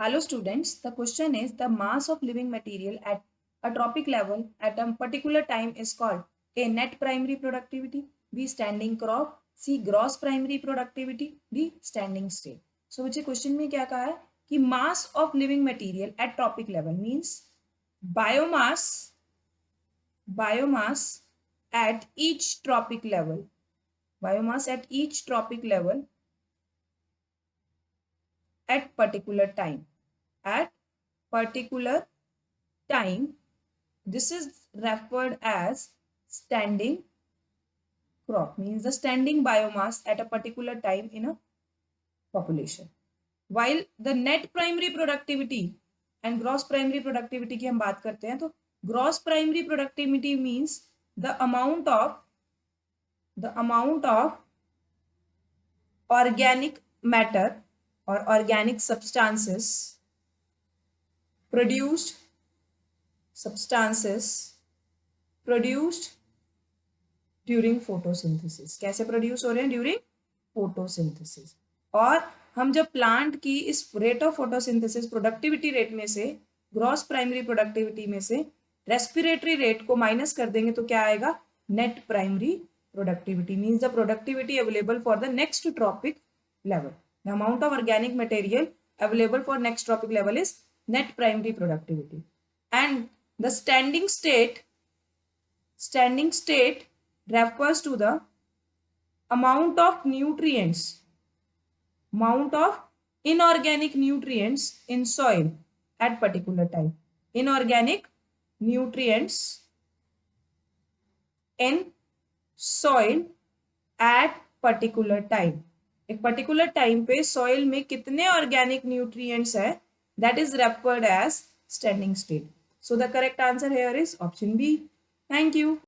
Hello students, the question is the mass of living material at a tropic level at a particular time is called A. Net primary productivity, B. Standing crop, C. Gross primary productivity, D. Standing state. So मुझे question में क्या कहा है कि mass of living material at tropic level means biomass at each tropic level, biomass at each tropic level at particular time. At particular time, this is referred as standing crop, means the standing biomass at a particular time in a population. While the net primary productivity and gross primary productivity की हम बात करते हैं, तो gross primary productivity means the amount of organic matter or organic substances produced during photosynthesis. कैसे produce हो रहे हैं? During photosynthesis. और हम जब प्लांट की इस rate of photosynthesis productivity rate में से, ग्रॉस प्राइमरी प्रोडक्टिविटी में से रेस्पिरेटरी रेट को माइनस कर देंगे तो क्या आएगा? Net primary productivity. Means the productivity available for the next trophic level. The amount of organic material available for next trophic level is net primary productivity. And the standing state refers to the amount of inorganic nutrients in soil at particular time. Inorganic nutrients in soil at particular time. एक particular time पे soil में कितने organic nutrients है, that is referred as standing state. So the correct answer here is option B. Thank you.